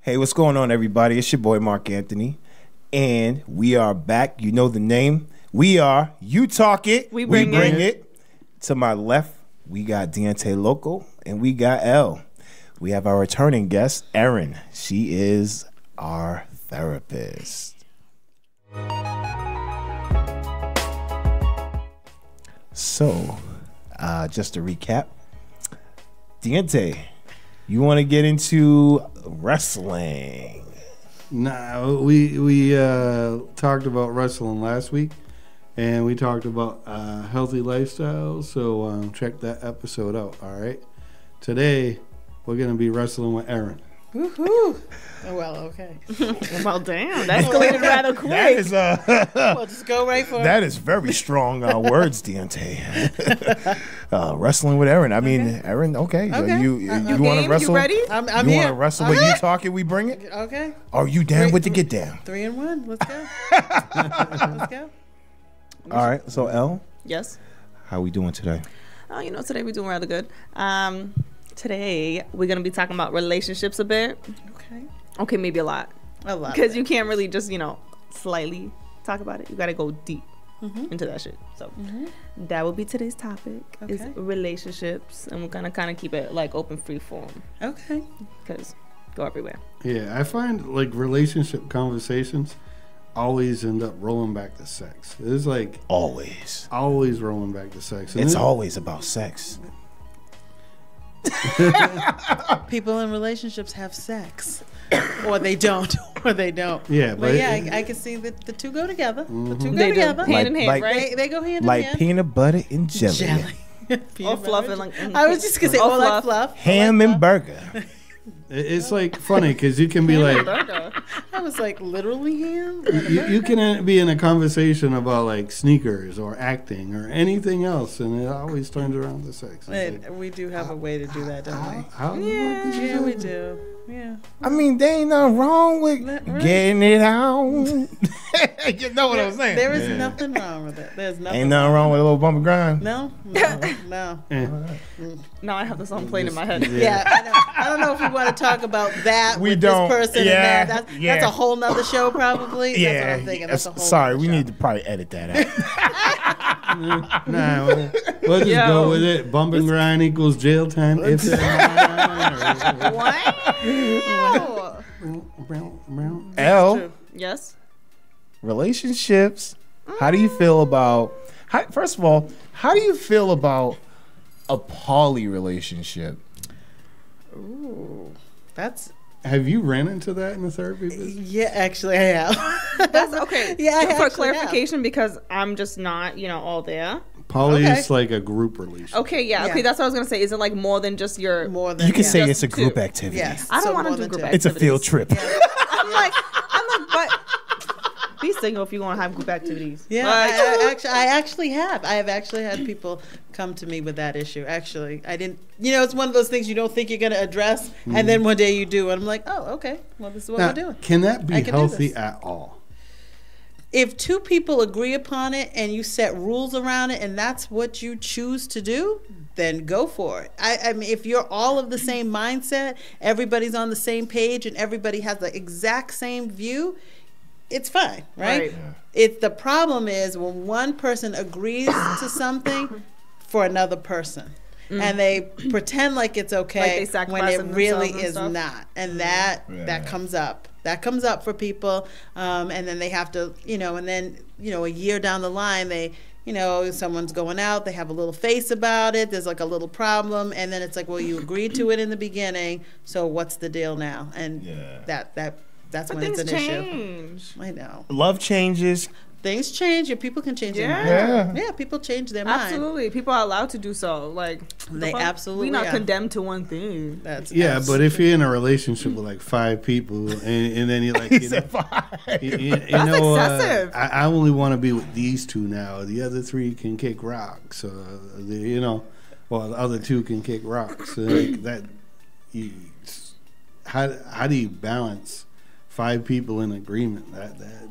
Hey, what's going on, everybody? It's your boy, Mark Anthony. And we are back. You know the name. We are You Talk It. We bring it. To my left, we got Deontay Loco, and we got L. We have our returning guest, Erin. She is our therapist. So, just to recap, Deontay, you want to get into wrestling? Nah, we talked about wrestling last week, and we talked about healthy lifestyle. So check that episode out. All right. Today we're gonna be wrestling with Erin. Woohoo! Oh, well, okay. Well, damn, that escalated rather quick. That is Well, just go right for it. That is very strong words, Deontay. Wrestling with Erin. I mean, Erin. Okay. Okay. You want to wrestle? You ready? you I'm want here. to wrestle? When you talk it, we bring it. Okay. Are you down with the get down? 3 and 1. Let's go. Let's go. All right. So L, Yes. how we doing today? Oh, today we're doing rather good. Today we're gonna be talking about relationships a bit. Okay. Okay, maybe a lot. A lot. Because you can't really just slightly talk about it. You gotta go deep into that shit. So that will be today's topic. Is Okay. relationships, and we're gonna kind of keep it like open, free form. Okay. Because go everywhere. Yeah, I find like relationship conversations always end up rolling back to sex. It's like Always. rolling back to sex. And It's it- always about sex. People in relationships have sex, or they don't, or they don't. Yeah, But yeah, I can see that the two go together. The two go They do. together. Hand in hand, Like- right? They go hand Like in hand. peanut butter and jelly. Or Peanut fluff butter. and like. I was just gonna say, Or or like fluff. Ham or like and burger. it's like funny because you can be Fluff. like, I was like, literally ham. you can be in a conversation about like sneakers or acting or anything else, and it always turns around to sex. It's like, And we do have a way to do that, don't we? how Yeah, we do. Yeah. I mean, there ain't nothing wrong with Right. getting it out. You know what I'm saying? There is Yeah. nothing wrong with it. There's nothing. Ain't nothing wrong with a little bump and grind. No, no. Eh. Now I have the song playing in my head. Yeah, I don't know if we want to talk about that We with don't. this person Yeah, and that. yeah. That's a whole nother show, probably. That's Yeah. what I'm thinking. That's a whole Sorry, nother we show. need to probably edit that out. Nah, we'll just Yo. go with it. Bump and grind equals jail time. If What? L, Yes. relationships. How do you feel about? First of all, how do you feel about a poly relationship? Ooh, that's Have you ran into that in the therapy business? yeah. Actually, I have. That's okay. Yeah, I For actually clarification, because I'm just not, all there. Poly Okay. is like a group relationship. Okay, yeah. Yeah. Okay, that's what I was gonna say. Is it like more than just your? More than You can say yeah. it's a group two. activity. Yes. I don't So want more to do than group two. activities. It's a field trip. I'm like, but be single if you want to have group activities. Yeah, Like, I actually have. I have actually had people come to me with that issue. Actually, I didn't. It's one of those things you don't think you're going to address, and then one day you do, and I'm like, oh, okay. Well, this is what Now, we're doing. can that be I can do healthy this. at all? If two people agree upon it and you set rules around it, and that's what you choose to do, then go for it. I mean, if you're all of the same mindset, everybody's on the same page, and everybody has the exact same view, it's fine, right? Right. The problem is when one person agrees to something for another person. And they pretend like it's okay Like they when sacrificing it really themselves and is stuff. not. And that comes up. That comes up for people. And then they have to, and then, a year down the line, they, someone's going out, they have a little face about it, there's like a little problem, and then it's like, well, you agreed to it in the beginning, so what's the deal now? And that's but when it's things an issue. change. I know. Love changes. Things change. People can change their Yeah. mind. Yeah, people change their mind. Absolutely, people are allowed to do so. Like They absolutely we're not are. condemned to one thing. That's Yeah, but if you're in a relationship with like 5 people and then you're like, He said five. That's excessive. I only want to be with these 2 now. The other 3 can kick rocks. Or the other 2 can kick rocks. So like that. How do you balance 5 people in agreement.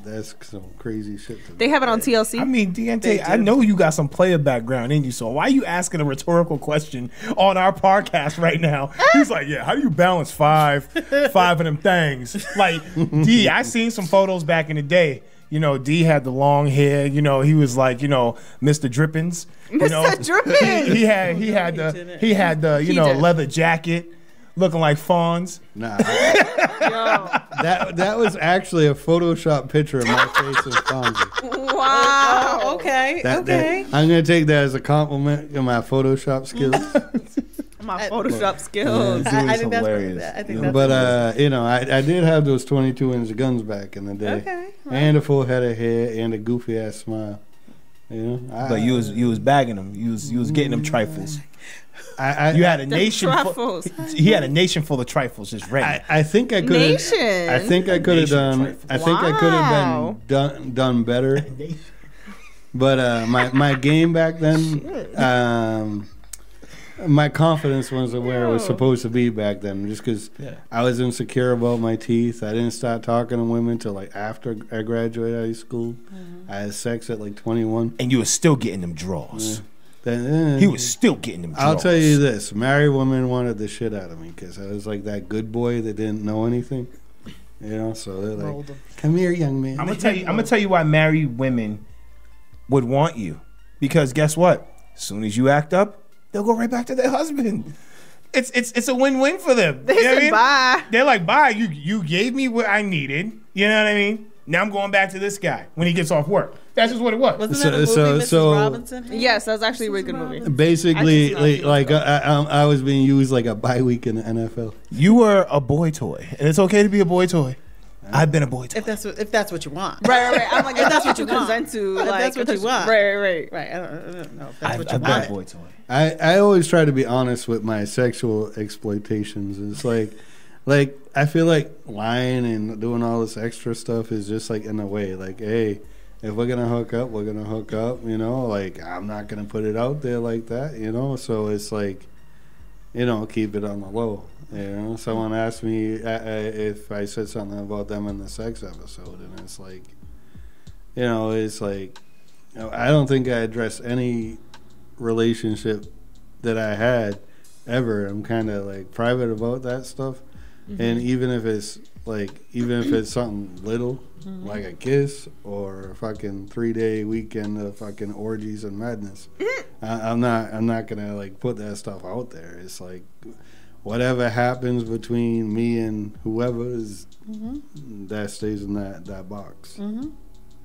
That's some crazy shit. They have it on TLC. I mean, Deontay, I know you got some player background in you, so why are you asking a rhetorical question on our podcast right now? He's like, yeah, how do you balance five of them things? Like, D, I seen some photos back in the day. You know, D had the long hair. You know, he was like, you know, Mr. Drippins. Mr. Drippins. He had the leather jacket, looking like Fonz. Nah, that was actually a Photoshop picture of my face and Fonzie. Wow. Oh, okay. Okay. I'm gonna take that as a compliment in my Photoshop skills. My Photoshop skills. I think that's hilarious. I think that's but you know, I did have those 22-inch guns back in the day. Okay. Right. And a full head of hair and a goofy ass smile. You know, but you was bagging them. You was getting them trifles. You had a nation. He had a nation full of trifles just ready. I think I could. Nation. I think I could have done. I think I could have done better. But my game back then, my confidence wasn't where it was supposed to be back then. Just because I was insecure about my teeth. I didn't start talking to women till like after I graduated high school. I had sex at like 21, and you were still getting them draws. Yeah. He was still getting them draws. I'll tell you this: married women wanted the shit out of me because I was like that good boy that didn't know anything. You know, so they're like, "Come here, young man." I'm gonna tell you why married women would want you, because guess what? As soon as you act up, they'll go right back to their husband. It's a win-win for them. They said bye. They're like, bye. You gave me what I needed. You know what I mean? Now I'm going back to this guy when he gets off work. That's just what it was. Wasn't that a movie, Mrs. Robinson? Yes, that was actually a really good movie. Basically, I was being used like a bye week in the NFL. You were a boy toy, and it's okay to be a boy toy. I've been a boy toy. If that's what you want. Right. I'm like, if that's what you consent to. If that's what you want. Right. I don't know if that's what you I've want. been a boy toy. I always try to be honest with my sexual exploitations. It's like I feel like lying and doing all this extra stuff is just like in a way, like, hey, if we're gonna hook up, we're gonna hook up. You know, like I'm not gonna put it out there like that. You know, so it's like, you know, keep it on the low. You know, someone asked me if I said something about them in the sex episode, and it's like, you know, I don't think I addressed any relationship that I had ever. I'm kind of like private about that stuff, and even if it's something little, like a kiss or a fucking 3-day weekend of fucking orgies and madness, I'm not gonna like put that stuff out there. It's like, whatever happens between me and whoever is that stays in that box.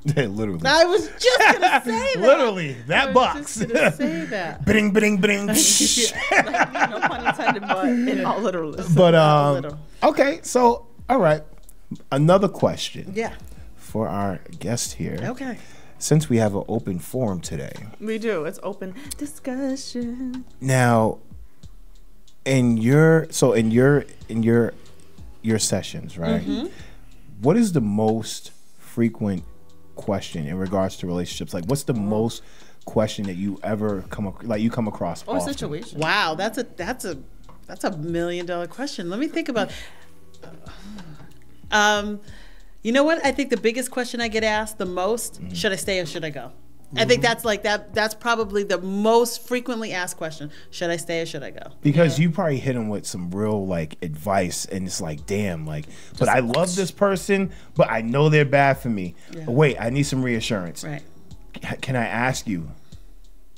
Literally. I was just gonna say that. Literally, that box. Just gonna say that. Bing. Like, no pun intended, but in all literally. But okay, so all right, another question. Yeah. For our guest here. Okay. Since we have an open forum today. We do. It's open discussion. Now, in your sessions, right? What is the most frequent question in regards to relationships? Like, what's the most question that you ever come across? Or often? situation. Wow, that's a $1 million question. Let me think about. You know what? I think the biggest question I get asked the most: should I stay or should I go? I think that's like that. That's probably the most frequently asked question: should I stay or should I go? Because you probably hit them with some real like advice, and it's like, damn, like, but I love this person, but I know they're bad for me. Yeah. Wait, I need some reassurance. Right. Can I ask you,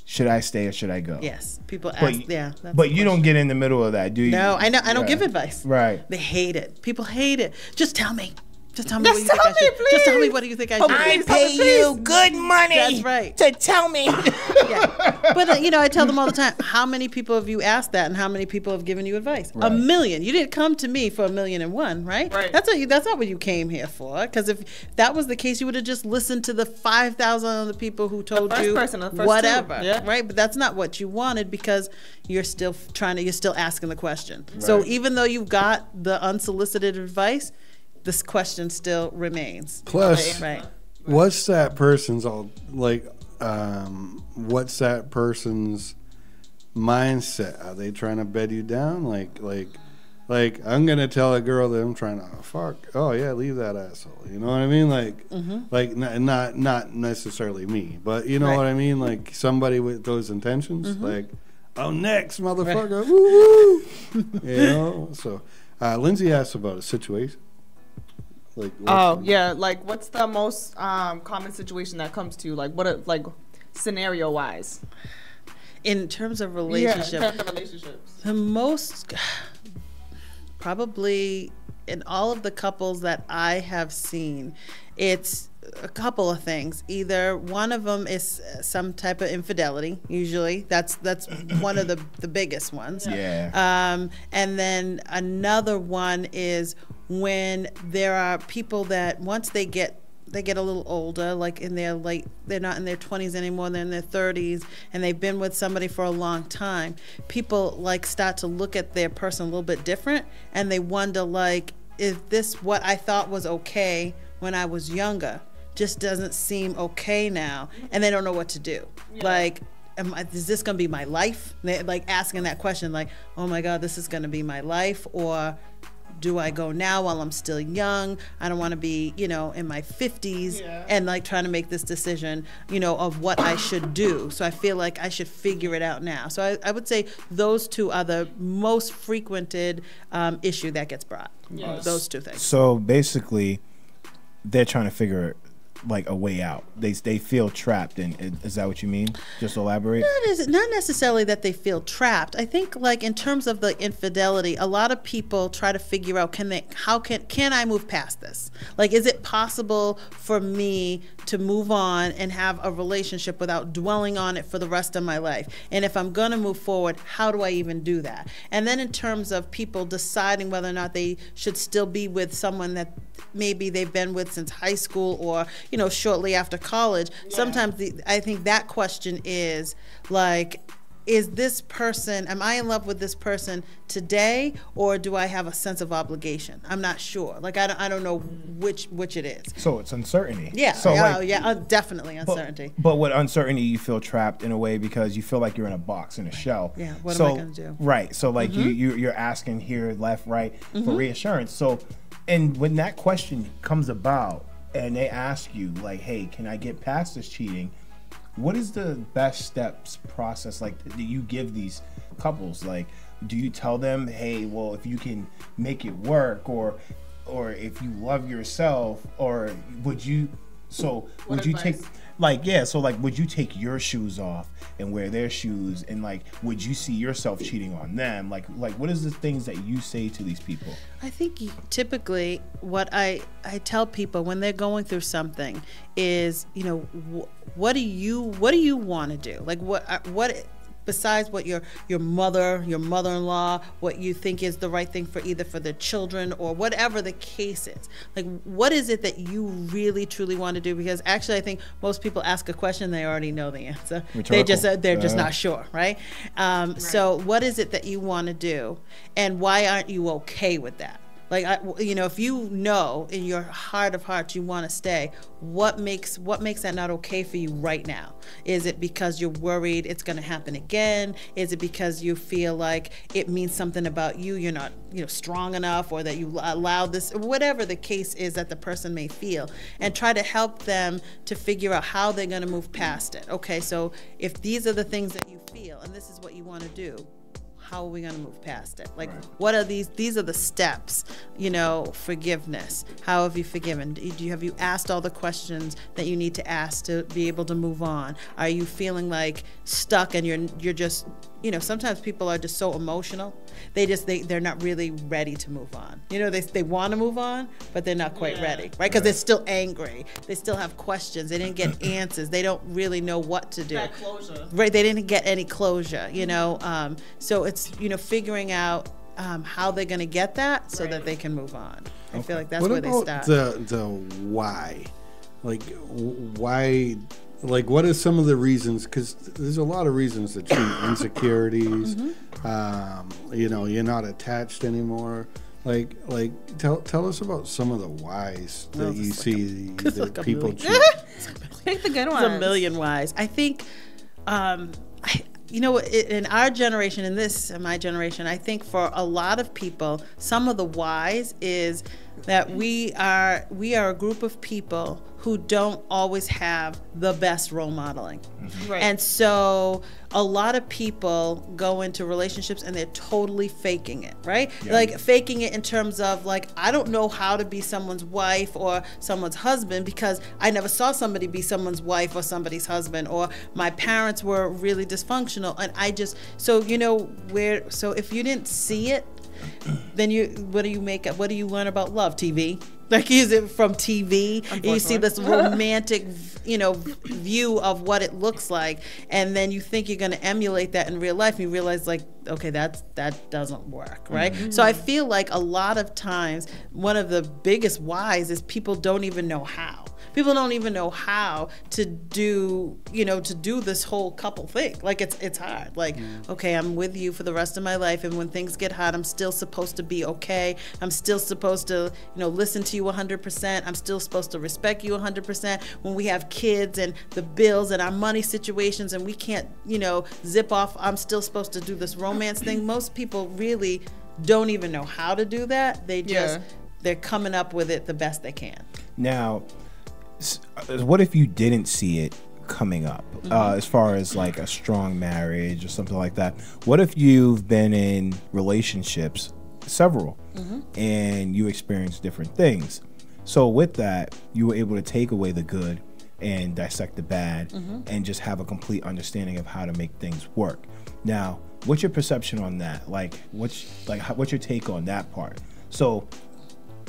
should I stay or should I go? Yes, people ask. But, That's but you don't get in the middle of that, do you? No, I know. I don't give advice. Right. They hate it. People hate it. Just tell me. Just tell me what you think I should. Just tell me what do you think I should. I pay you good money. That's right. To tell me. Yeah. But I tell them all the time, how many people have you asked that, and how many people have given you advice? Right. 1 million. You didn't come to me for 1,000,001, right? Right. That's not what you came here for. Because if that was the case, you would have just listened to the 5,000 other people who told you whatever, right? But that's not what you wanted, because you're still asking the question. Right. So even though you've got the unsolicited advice, this question still remains. Plus, right. What's that person's what's that person's mindset? Are they trying to bed you down? Like Like, I'm gonna tell a girl that I'm trying to fuck. Oh yeah, leave that asshole. You know what I mean? Like, like not necessarily me, but you know what I mean? Like somebody with those intentions. Like, oh, next motherfucker. Woo woo. You know. So, Lindsay asked about a situation. Like, like what's the most common situation that comes to you? Like like scenario wise? In terms of relationships. Yeah, in terms of relationships. The most, probably in all of the couples that I have seen, it's a couple of things. Either one of them is some type of infidelity. Usually, that's one of the biggest ones. Yeah. And then another one is when there are people that once they get a little older, like they're not in their 20s anymore, they're in their 30s, and they've been with somebody for a long time. People like start to look at their person a little bit different, and they wonder, like, is this what I thought was okay when I was younger just doesn't seem okay now, and they don't know what to do. Like, is this going to be my life? They're like asking that question, like, oh my God, this is going to be my life, or do I go now while I'm still young? I don't want to be, in my 50s and like trying to make this decision, of what I should do. So I feel like I should figure it out now. So I would say those two are the most frequented issue that gets brought. Yes. Those two things. So basically, they're trying to figure like a way out. They feel trapped, and is that what you mean? Just elaborate. Not necessarily that they feel trapped. I think, like, in terms of the infidelity, a lot of people try to figure out can I move past this? Like, is it possible for me to move on and have a relationship without dwelling on it for the rest of my life? And if I'm going to move forward, how do I even do that? And then in terms of people deciding whether or not they should still be with someone that maybe they've been with since high school or shortly after college, sometimes I think that question is like, is this person, am I in love with this person today, or do I have a sense of obligation? I'm not sure. Like, I don't know which it is. So it's uncertainty. Yeah, so definitely uncertainty. But with uncertainty, you feel trapped in a way because you feel like you're in a box, in a shell. Yeah, what am I going to do? Right, so like you're asking here, left, right, for reassurance. So, and when that question comes about, and they ask you, like, hey, can I get past this cheating? What is the best steps process like do you give these couples? Like, do you tell them, hey, well, if you can make it work, or if you love yourself, or would you take, like, so like, would you take your shoes off and wear their shoes, and like, would you see yourself cheating on them? Like what is the things that you say to these people? I think typically what I tell people when they're going through something is, what do you want to do? Like, what besides what your mother-in-law, what you think is the right thing for either for the children or whatever the case is. Like, what is it that you really truly want to do? Because actually, I think most people ask a question, they already know the answer. Rhetorical. They're just not sure, right? So what is it that you want to do, and why aren't you okay with that? Like, if you know in your heart of hearts you want to stay, what makes that not okay for you right now? Is it because you're worried it's going to happen again? Is it because you feel like it means something about you? You're not, strong enough, or that you allow this, whatever the case is that the person may feel, and try to help them to figure out how they're going to move past it. Okay, so if these are the things that you feel, and this is what you want to do, how are we going to move past it? Like, what are these are the steps, forgiveness. How have you forgiven? Have you asked all the questions that you need to ask to be able to move on? Are you feeling like stuck and you're just, sometimes people are just so emotional. They're not really ready to move on. They want to move on, but they're not quite ready, right? Because they're still angry. They still have questions. They didn't get answers. They don't really know what to do. That closure. Right, they didn't get any closure, So it's, figuring out how they're going to get that so that they can move on. I feel like that's where they start. The why? Like, why? Like, what are some of the reasons? Because there's a lot of reasons to cheat. Insecurities. You're not attached anymore. Like, tell us about some of the whys that you see that people cheat. Pick the good ones. There's a million whys. I think, you know, in our generation, in my generation, I think for a lot of people, some of the whys is that we are a group of people who don't always have the best role modeling. Right. And so a lot of people go into relationships and they're totally faking it, right? Yeah. Like faking it in terms of like, I don't know how to be someone's wife or someone's husband because I never saw somebody be someone's wife or somebody's husband, or my parents were really dysfunctional. And I just, so, you know, so if you didn't see it, then what do you learn about love? TV? Like, is it from TV? And you see this romantic, you know, view of what it looks like, and then you think you're going to emulate that in real life, and you realize, like, okay, that doesn't work, right? Mm-hmm. So I feel like a lot of times one of the biggest whys is people don't even know how. People don't even know how to do, you know, to do this whole couple thing. Like, it's hard. Like, okay, I'm with you for the rest of my life, and when things get hard, I'm still supposed to be okay. I'm still supposed to, you know, listen to you 100%. I'm still supposed to respect you 100%. When we have kids and the bills and our money situations and we can't, you know, zip off, I'm still supposed to do this romance thing. Most people really don't even know how to do that. They just, they're coming up with it the best they can. Now, what if you didn't see it coming up, as far as like a strong marriage or something like that? What if you've been in relationships, several, and you experienced different things? So with that, you were able to take away the good and dissect the bad, and just have a complete understanding of how to make things work. Now, what's your perception on that? Like, what's your take on that part? So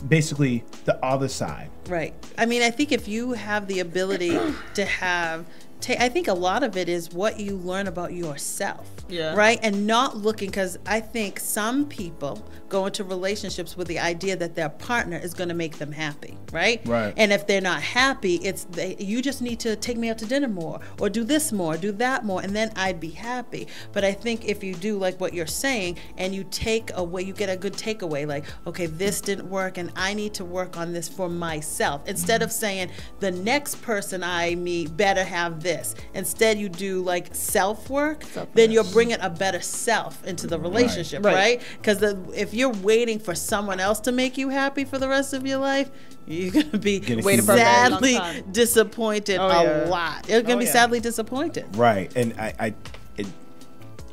basically the other side. Right. I mean, I think if you have the ability to have, I think a lot of it is what you learn about yourself. Yeah. Right? And not looking, because I think some people go into relationships with the idea that their partner is going to make them happy. Right? Right. And if they're not happy, you just need to take me out to dinner more, or do this more, do that more, and then I'd be happy. But I think if you do like what you're saying, and you take away, you get a good takeaway, like, okay, this didn't work, and I need to work on this for myself. Instead of saying the next person I meet better have this. Instead, you do like self-work, then you're bringing a better self into the relationship, right? Because if you're waiting for someone else to make you happy for the rest of your life, you're going to be sadly disappointed a lot. You're going to be sadly disappointed. Right. And I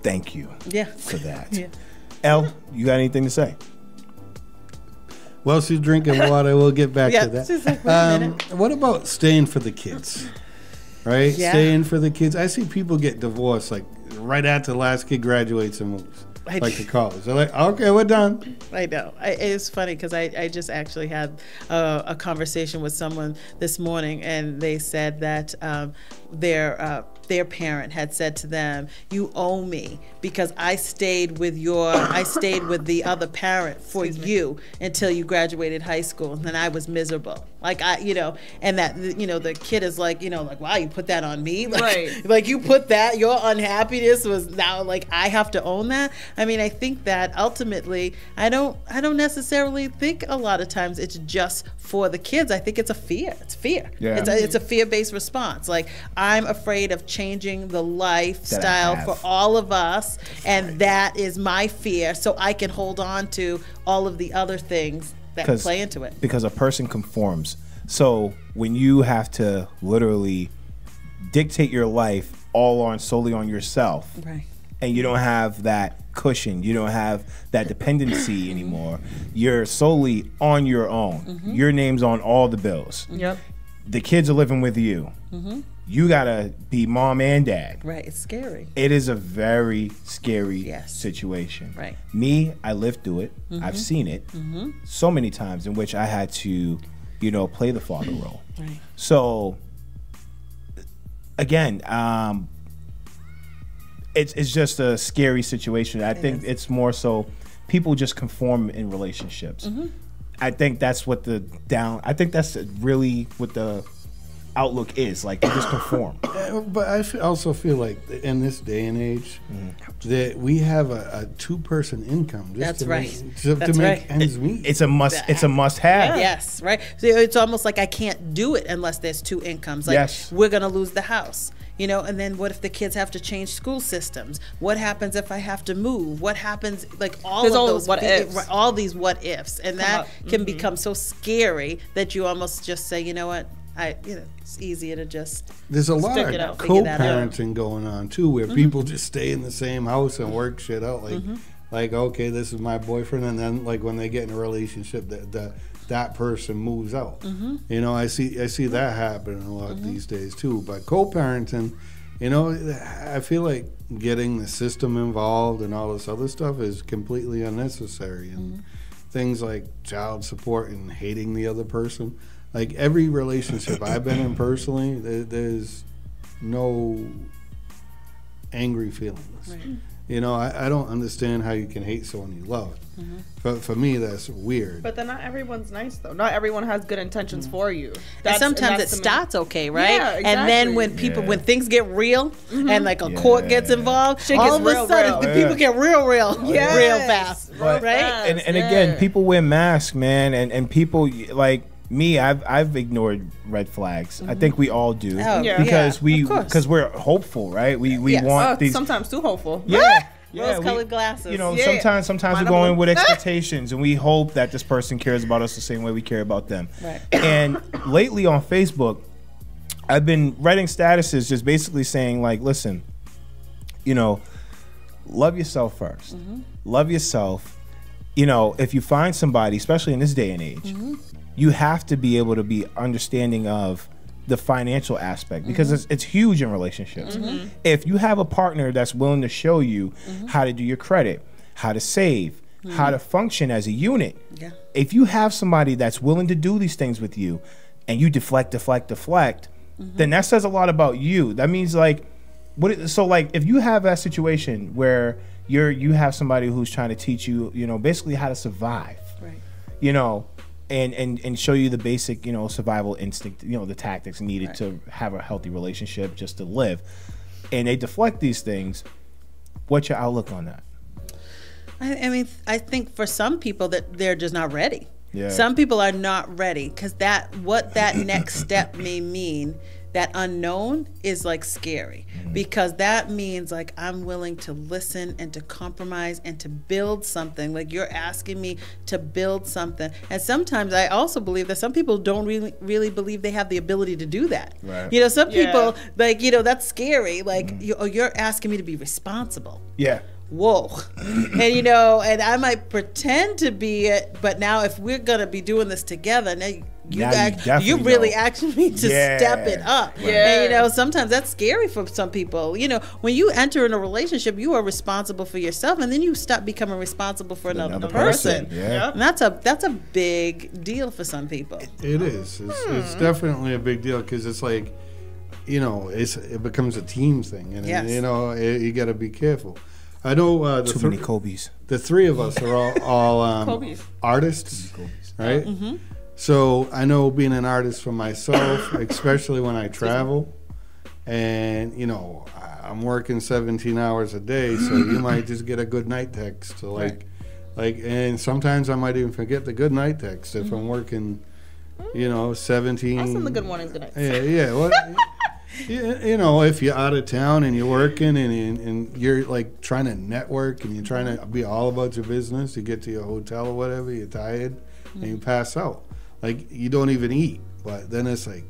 thank you for that. Elle, you got anything to say? Well, she's drinking water. We'll get back to that. She's like, wait a minute. What about staying for the kids? Right? Yeah. Staying for the kids. I see people get divorced like right after the last kid graduates and moves. Like to college. They're like, okay, we're done. I know. It's funny because I just actually had a conversation with someone this morning, and they said that their parent had said to them, "You owe me because I stayed with the other parent for you until you graduated high school, and then I was miserable." Like and that the kid is like, like, wow, you put that on me, like you put that, your unhappiness was now like I have to own that. I mean, I think that ultimately, I don't necessarily think a lot of times it's just for the kids. I think it's a fear. It's fear. Yeah. It's a fear-based response. Like, I'm afraid of changing the lifestyle for all of us, and that is my fear, so I can hold on to all of the other things that play into it. Because a person conforms. So when you have to literally dictate your life solely on yourself, right, and you don't have that cushion, you don't have that dependency anymore, you're solely on your own. Your name's on all the bills. Yep. The kids are living with you. You gotta be mom and dad. Right. It's scary. It is a very scary situation. Right. Me, I lived through it. I've seen it so many times in which I had to, play the father role. Right. So again, it's just a scary situation. I think it's more so people just conform in relationships. I think that's I think that's really what the outlook is. Like, you just conform. But I also feel like in this day and age that we have a two-person income. Just to make ends meet. It's a must. It's a must-have. Yes, right. So it's almost like I can't do it unless there's two incomes. Like, we're gonna lose the house. You know, and then what if the kids have to change school systems? What happens if I have to move? What happens, like all There's of all those what ifs. all these what ifs, and that up. can become so scary that you almost just say, you know what, it's easier to just There's a lot stick of it out, figure that out. co-parenting going on too, where people just stay in the same house and work shit out. Like, okay, this is my boyfriend, and then like when they get in a relationship, that person moves out. You know, I see that happening a lot these days too. But co-parenting, you know, I feel like getting the system involved and all this other stuff is completely unnecessary. And things like child support and hating the other person. Like every relationship I've been in personally, there's no angry feelings. Right. You know, I don't understand how you can hate someone you love. For me, that's weird. But then not everyone's nice though. Not everyone has good intentions for you. And sometimes it starts okay, right? Yeah, exactly. And then when things get real and like a court gets involved, Shit all gets of a real, sudden real. the people get real Yes. fast, But- right? And again, people wear masks, man, and people like me. I've ignored red flags. I think we all do Oh, Yeah. because of course. because we're hopeful, right? We Yes. want these. sometimes too hopeful. Yeah. Rose-colored glasses. You know, Yeah. sometimes Mine we are go in blue. with expectations, and we hope that this person cares about us the same way we care about them. Right. And lately on Facebook, I've been writing statuses just basically saying, like, listen, you know, love yourself first. Love yourself. You know, if you find somebody, especially in this day and age, you have to be able to be understanding of the financial aspect because it's huge in relationships. If you have a partner that's willing to show you how to do your credit, how to save, how to function as a unit, if you have somebody that's willing to do these things with you and you deflect, then that says a lot about you. That means like, so like if you have that situation where you have somebody who's trying to teach you, you know, basically how to survive, Right. you know, and show you the basic, you know, survival instinct, you know, the tactics needed to have a healthy relationship just to live, and they deflect these things. What's your outlook on that? I mean, I think for some people that they're just not ready. Yeah. Some people are not ready because what that next step may mean, that unknown is like scary because that means like I'm willing to listen and to compromise and to build something. Like you're asking me to build something. And sometimes I also believe that some people don't really believe they have the ability to do that. Right. You know, some people like, you know, that's scary. Like you're asking me to be responsible. Yeah. Whoa. And you know, and I might pretend to be it, but now if we're gonna be doing this together, now you really asking me to step it up. Yeah. And you know, sometimes that's scary for some people. You know, when you enter in a relationship, you are responsible for yourself, and then you stop becoming responsible for another person. Yeah. And that's a big deal for some people. It is. It's definitely a big deal because it's like, you know, it becomes a team thing, and Yes. you know, you got to be careful. I know Too many Kobe's. the three of us are all Kobe's. artists, right? So I know being an artist for myself, especially when I travel, and you know, I'm working 17 hours a day, so you might just get a good night text. So and sometimes I might even forget the good night text if I'm working, you know, 17. I'll send the good mornings, good nights. Yeah. Well, you know, if you're out of town and you're working and you're like trying to network and you're trying to be all about your business, you get to your hotel or whatever, you're tired and you pass out. Like you don't even eat. But then it's like,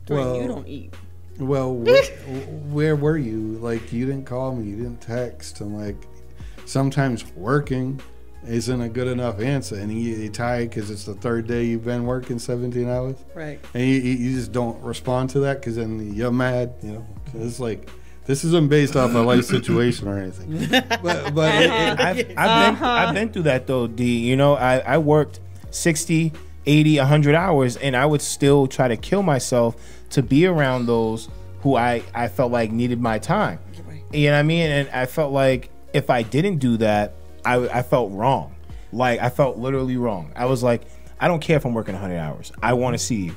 well, you don't eat. Well, where were you? Like you didn't call me, you didn't text. I'm like, sometimes working isn't a good enough answer, and you're tired because it's the third day you've been working 17 hours. Right. And you just don't respond to that because then you're mad, you know. So it's like, this isn't based off a life situation or anything. But I've been through that though, D. You know, I worked 60, 80, 100 hours, and I would still try to kill myself to be around those who I felt like needed my time. Right. You know what I mean? And I felt like if I didn't do that, I felt wrong. Like I felt literally wrong. I was like, I don't care if I'm working 100 hours. I want to see you.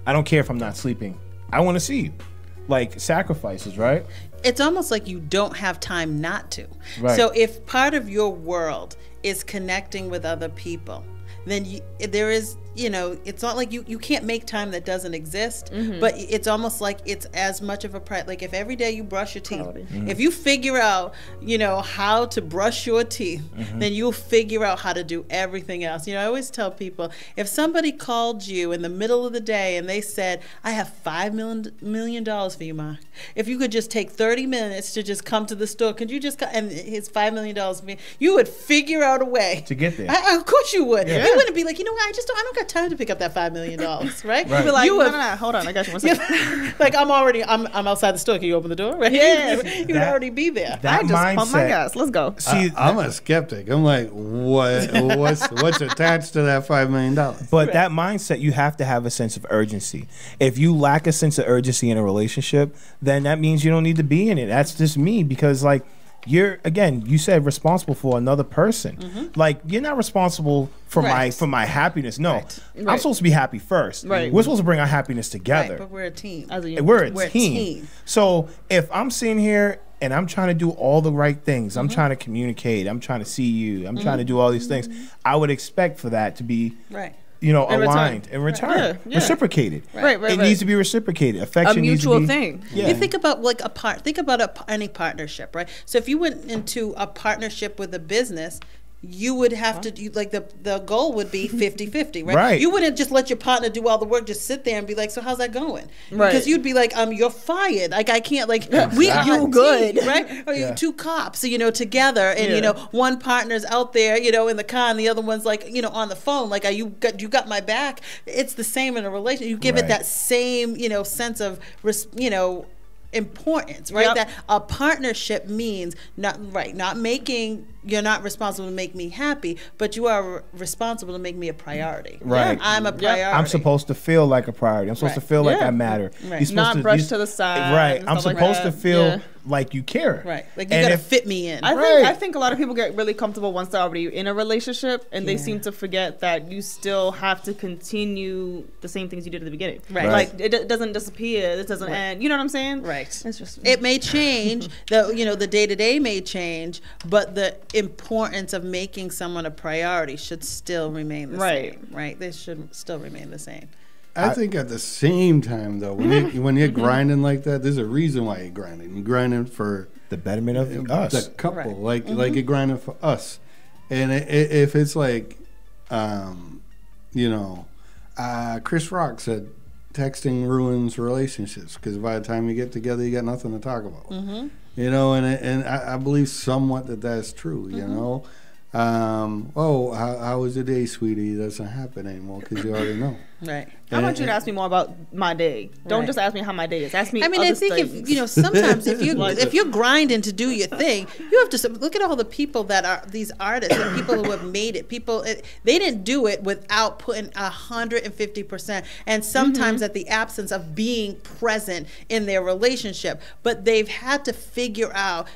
I don't care if I'm not sleeping. I want to see you. Like sacrifices, right? It's almost like you don't have time not to. Right. So if part of your world is connecting with other people, then there is, it's not like you can't make time that doesn't exist, but it's almost like it's as much of a priority. Like if every day you brush your teeth, if you figure out, how to brush your teeth, then you'll figure out how to do everything else. I always tell people, if somebody called you in the middle of the day and they said, I have $5 million for you, Mark. If you could just take 30 minutes to just come to the store, could you just come? And it's $5 million for me. You would figure out a way to get there. Of course you would. You wouldn't be like, what, I don't got time to pick up that $5 million, right? You'd be like, no, hold on, I got you one second. Like I'm outside the store. Can you open the door? Right? Yeah, you would already be there. That I just pump my gas. Let's go. See, I'm a skeptic. I'm like, what's attached to that $5 million? But that mindset, you have to have a sense of urgency. If you lack a sense of urgency in a relationship, then that means you don't need to be in it. That's just me, because you said responsible for another person. Like, you're not responsible for my happiness. No, I'm supposed to be happy first. Right. We're supposed to bring our happiness together. Right, but we're a team. We're a team. So if I'm sitting here and I'm trying to do all the right things, I'm trying to communicate, I'm trying to see you, I'm trying to do all these things, I would expect for that to be aligned in return, reciprocated. Right. It needs to be reciprocated. Affection, a mutual thing. Yeah. You think about any partnership, right? So if you went into a partnership with a business, you would have to do, like, the goal would be 50-50, right? You wouldn't just let your partner do all the work, just sit there and be like, so how's that going? Right. Because you'd be like, you're fired. Like, I can't, like, we are you good, right? Or you two cops, together, and one partner's out there, in the car, and the other one's like, on the phone, like, you got my back. It's the same in a relationship. You give it that same, sense of, importance, right? That a partnership means you're not responsible to make me happy, but you are responsible to make me a priority. Right. I'm a priority. I'm supposed to feel like a priority. I'm supposed to feel like I matter. Right. You're supposed not brush to the side. Right. I'm supposed to feel like you care. Right. Like you gotta fit me in. I think a lot of people get really comfortable once they're already in a relationship, and they seem to forget that you still have to continue the same things you did at the beginning. Right. Like it doesn't disappear. It doesn't end. You know what I'm saying? Right. It's just it may change. The day-to-day may change, but the importance of making someone a priority should still remain the same. Right. They should still remain the same. I think at the same time, though, when you're grinding like that, there's a reason why you're grinding. You're grinding for the betterment of us, the couple, like you're grinding for us. And if it's like, Chris Rock said, texting ruins relationships because by the time you get together, you got nothing to talk about. And I believe somewhat that's true. How was the day, sweetie? It doesn't happen anymore because you already know. Right. I want you to ask me more about my day. Don't just ask me how my day is. Ask me. I think if sometimes if you're grinding to do your thing, you have to look at all the people that are these artists and people who have made it. They didn't do it without putting 150%, and sometimes at the absence of being present in their relationship. But they've had to figure out.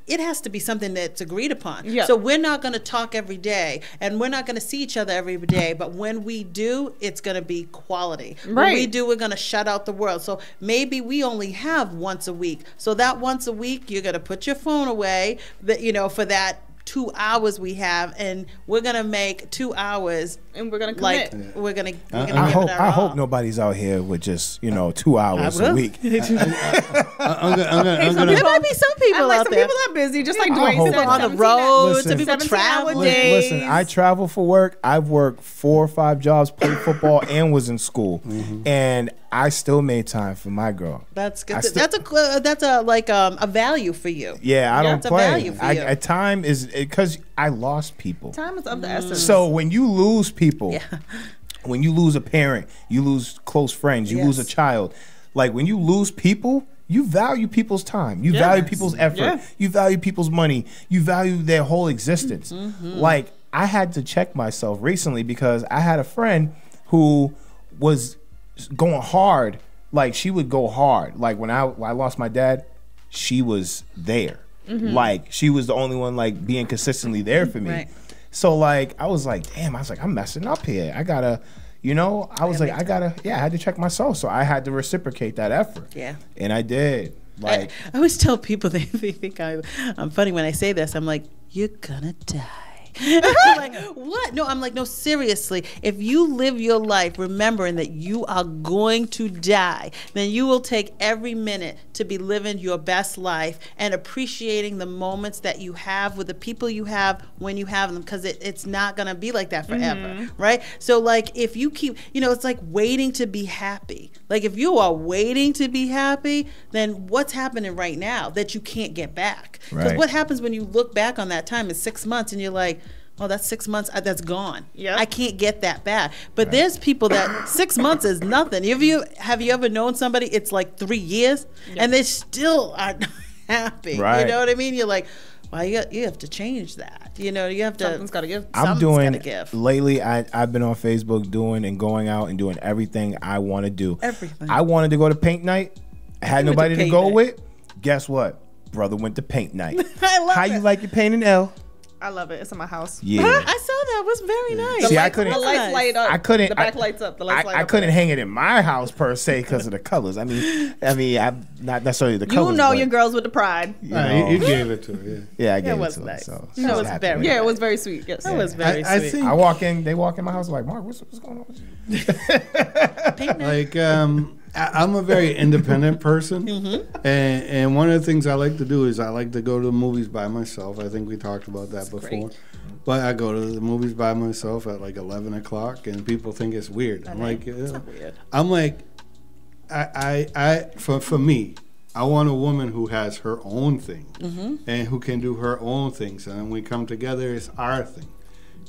It has to be something that's agreed upon. Yeah. So we're not going to talk every day, and we're not going to see each other every day. But when we do, it's going to be quality. Right. When we do, we're going to shut out the world. So maybe we only have once a week. So that once a week, you're going to put your phone away, for that 2 hours we have, and we're going to make 2 hours. And we're going to commit. We're going to I hope nobody's out here with just, 2 hours a week. There might be some people out there. Some people are busy, just like Dwayne said. On the road, some people 17-hour travel. days. Listen, I travel for work. I've worked 4 or 5 jobs, played football, and was in school. And I still made time for my girl. That's good. That's a value for you. Yeah, I don't That's play. a value for you. Time is because I lost people. Time is of the essence. So when you lose people, when you lose a parent, you lose close friends, you lose a child. Like when you lose people, you value people's time. You value people's effort. Yeah. You value people's money. You value their whole existence. Like I had to check myself recently because I had a friend who was going hard. Like she would go hard. Like when I lost my dad, she was there. Like she was the only one like being consistently there for me. Right. So like I was like, damn, I'm messing up here. I gotta, I had to check myself. So I had to reciprocate that effort. Yeah. And I did. Like I always tell people they think I'm funny when I say this. I'm like, you're gonna die. I'm like, what? No, I'm like, no, seriously. If you live your life remembering that you are going to die, then you will take every minute to be living your best life and appreciating the moments that you have with the people you have when you have them, because it's not going to be like that forever, right? So like if you keep, it's like waiting to be happy. Like if you are waiting to be happy, then what's happening right now that you can't get back? Because what happens when you look back on that time is 6 months and you're like, oh, that's 6 months, that's gone. Yep. I can't get that back. But there's people that 6 months is nothing. Have you ever known somebody, it's like 3 years, and they still are not happy? Right. You know what I mean? You're like, well, you have to change that. You have to. Something's got to give. I'm doing lately. I've been on Facebook doing and going out and doing everything I want to do. Everything. I wanted to go to paint night. I had nobody to go with. Guess what? Brother went to paint night. I love How it. you like your painting, L? I love it. It's in my house. Yeah. I saw that. It was very nice. See, I couldn't. The lights light up. I couldn't. The back lights up. The lights light up. I couldn't hang it in my house per se because of the colors. I mean, I'm not necessarily the colors. Your girls with the pride. You gave it to her. Yeah, I gave it to her. Nice. So it was very. Yeah, it was very sweet. Yes, it was very sweet. I think I walk in. They walk in my house like, Mark, what's going on with you? Like I'm a very independent person, and one of the things I like to do is I like to go to the movies by myself. I think we talked about that before. Great. But I go to the movies by myself at like 11 o'clock, and people think it's weird. I'm like, weird. I'm like, for me, I want a woman who has her own thing and who can do her own things, and when we come together, it's our thing.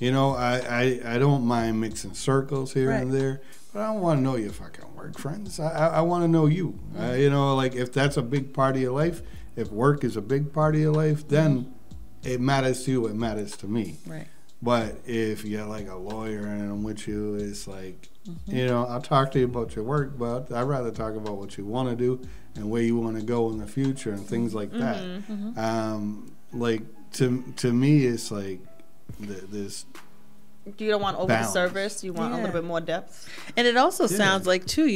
I don't mind mixing circles here and there, but I don't want to know your fucking work friends. I want to know you. Like if that's a big part of your life, if work is a big part of your life, then it matters to you, it matters to me. Right. But if you're like a lawyer and I'm with you, it's like, I'll talk to you about your work, but I'd rather talk about what you want to do and where you want to go in the future and things like that. Like to me, it's like this. You don't want over the surface. You want a little bit more depth. And it also sounds like too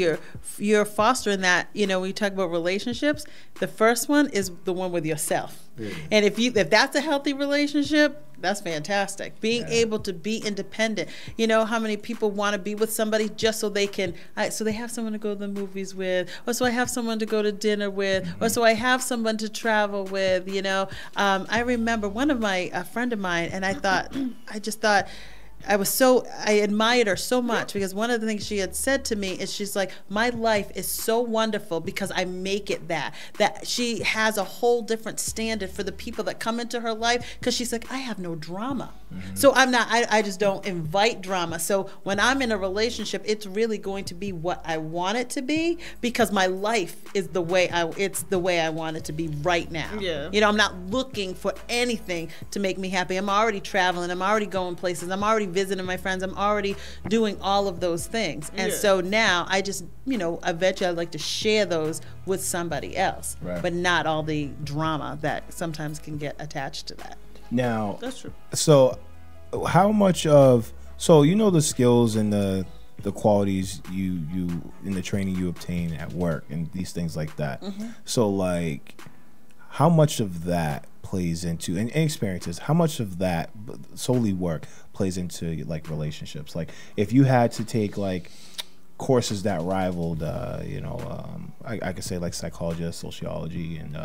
you're fostering that. When you talk about relationships, the first one is the one with yourself. Yeah. And if that's a healthy relationship, that's fantastic. Being able to be independent. How many people want to be with somebody just so they can, so they have someone to go to the movies with, or so I have someone to go to dinner with, or so I have someone to travel with. I remember a friend of mine, and I just thought. I admired her so much because one of the things she had said to me is she's like, my life is so wonderful because I make it that she has a whole different standard for the people that come into her life, because she's like, I have no drama. So I just don't invite drama. So when I'm in a relationship, it's really going to be what I want it to be, because my life is the way I want it to be right now. I'm not looking for anything to make me happy. I'm already traveling, I'm already going places, I'm already visiting my friends, I'm already doing all of those things. And so now I just, eventually I'd like to share those with somebody else, but not all the drama that sometimes can get attached to that. Now, that's true. So how much of, the skills and the qualities you in the training you obtain at work and these things like that. So like, how much of that plays into, and experiences, how much of that solely work plays into like relationships? Like if you had to take like courses that rivaled, I could say like psychology, sociology, and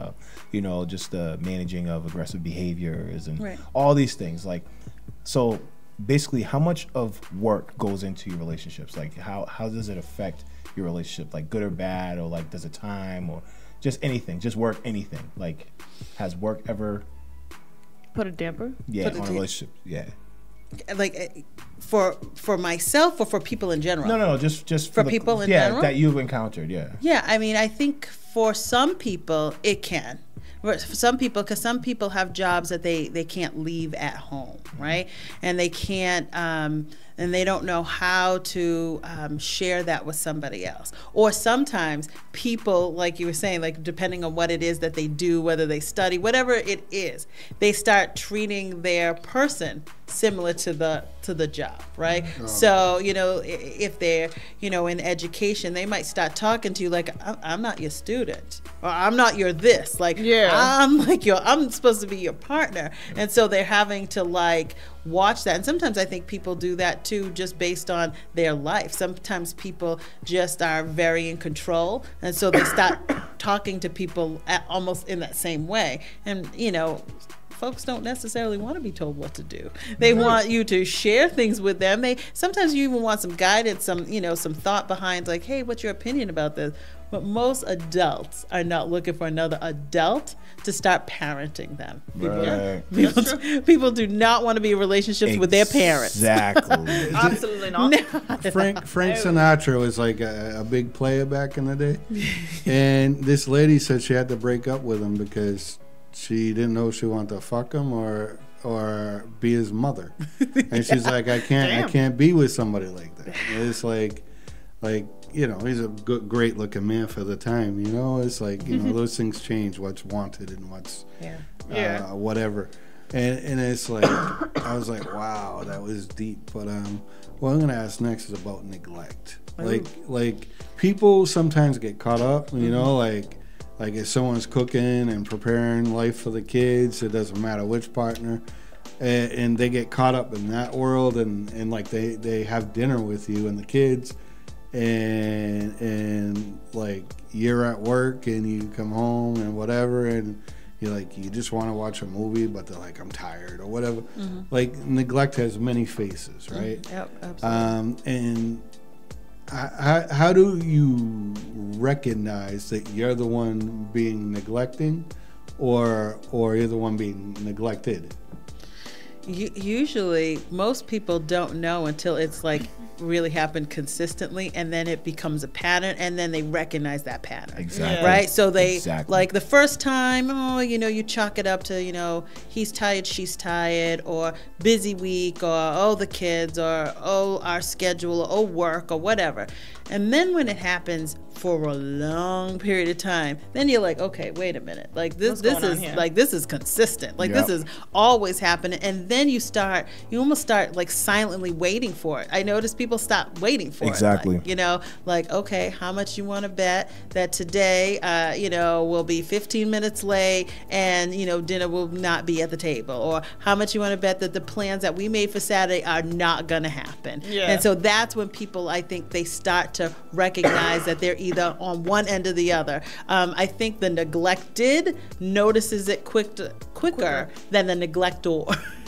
just the managing of aggressive behaviors and all these things. Like, so basically, how much of work goes into your relationships? Like, how does it affect your relationship? Like, good or bad, or like, does it time, or just anything, just work, anything? Like, has work ever put a damper? Yeah, on a relationship. Yeah. Like for myself or for people in general? No, just for people in general? that you've encountered. Yeah, I mean, I think for some people it can. For some people, because some people have jobs that they can't leave at home, right? And they can't and they don't know how to share that with somebody else. Or sometimes people, like you were saying, like depending on what it is that they do, whether they study, whatever it is, they start treating their person similar to the job, right? So, you know, if they're, you know, in education, they might start talking to you like, I'm not your student, or I'm not your this, like, I'm supposed to be your partner. And so they're having to like watch that. And sometimes I think people do that too, just based on their life. Sometimes people just are very in control, and so they start talking to people almost in that same way. And, you know, folks don't necessarily want to be told what to do. They want you to share things with them. Sometimes you even want some guidance, some thought behind, like, hey, what's your opinion about this? But most adults are not looking for another adult to start parenting them. People do not want to be in relationships with their parents. Exactly. Absolutely not. Frank Sinatra was like a big player back in the day. And this lady said she had to break up with him because she didn't know if she wanted to fuck him or be his mother. And she's like, I can't be with somebody like that. It's like, you know, he's a great looking man for the time, you know. It's like, you know, those things change, what's wanted and what's whatever. And it's like, I was like, wow, that was deep. But what I'm gonna ask next is about neglect. Like people sometimes get caught up, you know, like if someone's cooking and preparing life for the kids, it doesn't matter which partner, and they get caught up in that world, and like they have dinner with you and the kids, and like you're at work and you come home and whatever, and you're like, you just want to watch a movie, but they're like, I'm tired or whatever. Like neglect has many faces, right? Yep, absolutely. And how do you recognize that you're the one being neglecting, or you're the one being neglected? Usually, most people don't know until it's like really happened consistently, and then it becomes a pattern, and then they recognize that pattern. Exactly. Right? So they, like the first time, you know, you chalk it up to, you know, he's tired, she's tired, or busy week, or the kids, or our schedule, or work, or whatever. And then when it happens for a long period of time, then you're like, okay, wait a minute, like this is consistent, like this is always happening. And then you almost start like silently waiting for it. I notice people stop waiting for it, like, you know, like, okay, how much you want to bet that today you know, will be 15 minutes late, and you know, dinner will not be at the table, or how much you want to bet that the plans that we made for Saturday are not gonna happen. And so that's when people, I think, they start to recognize that they're either on one end or the other. I think the neglected notices it quicker than the neglector.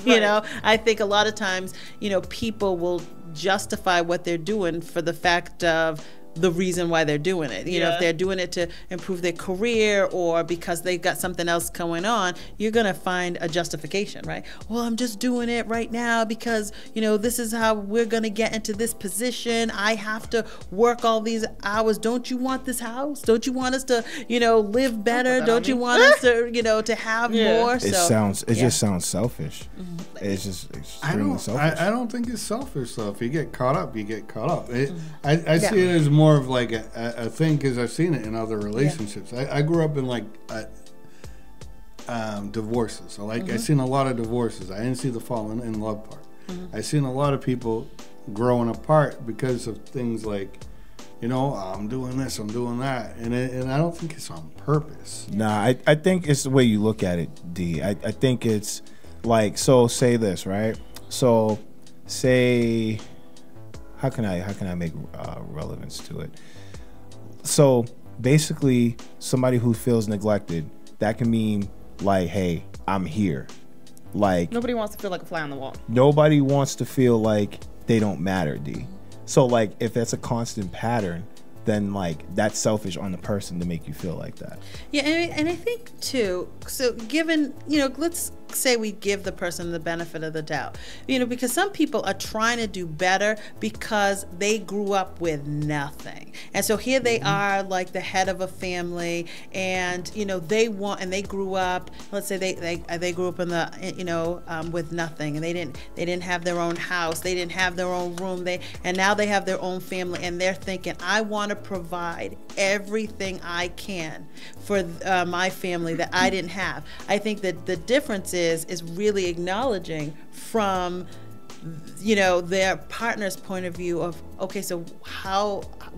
You know, I think a lot of times, you know, people will justify what they're doing for the fact of the reason why they're doing it. You know, if they're doing it to improve their career, or because they've got something else going on, you're going to find a justification, right? Well, I'm just doing it right now because, you know, this is how we're going to get into this position. I have to work all these hours. Don't you want this house? Don't you want us to, you know, live better? Don't you want us to, you know, to have more? It just sounds selfish. It's just extremely selfish. I don't think it's selfish, though. If you get caught up, you get caught up. I see it as more of like a thing, because I've seen it in other relationships. I grew up in like divorces. So like I seen a lot of divorces. I didn't see the falling in love part. I seen a lot of people growing apart because of things like, you know, I'm doing this, I'm doing that, and I don't think it's on purpose. Nah, I think it's the way you look at it, D. I think it's like, so say this, right? So say, how can I make relevance to it? So basically, somebody who feels neglected, that can mean like, hey, I'm here. Like, nobody wants to feel like a fly on the wall. Nobody wants to feel like they don't matter, D. So like, if that's a constant pattern, then like that's selfish on the person to make you feel like that. Yeah, and I think too, so given, you know, let's say we give the person the benefit of the doubt, you know, because some people are trying to do better because they grew up with nothing. And so here they are, like the head of a family, and, you know, they grew up, let's say they grew up in the, you know, with nothing, and they didn't have their own house, they didn't have their own room, and now they have their own family, and they're thinking, I want to provide everything I can for my family that I didn't have. I think that the difference is really acknowledging from, you know, their partner's point of view of, okay, so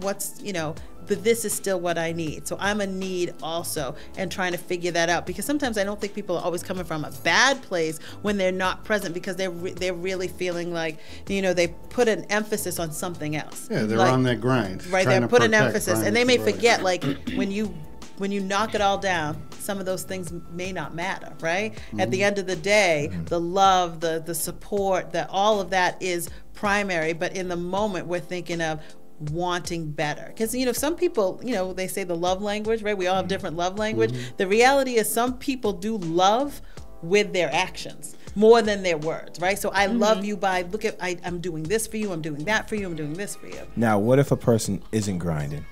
what's, you know, but this is still what I need. So I'm a need also, and trying to figure that out, because sometimes I don't think people are always coming from a bad place when they're not present, because they're really feeling like, you know, they put an emphasis on something else. Yeah, they're like, on that grind. Right, they put an emphasis, and they may forget, like, when you knock it all down, some of those things may not matter, right? At the end of the day, the love, the support, all of that is primary, but in the moment we're thinking of wanting better, because, you know, some people, you know, they say the love language, right? We all have different love language. The reality is some people do love with their actions more than their words, right? So I love you by, look at, I'm doing this for you, I'm doing that for you, I'm doing this for you. Now, what if a person isn't grinding?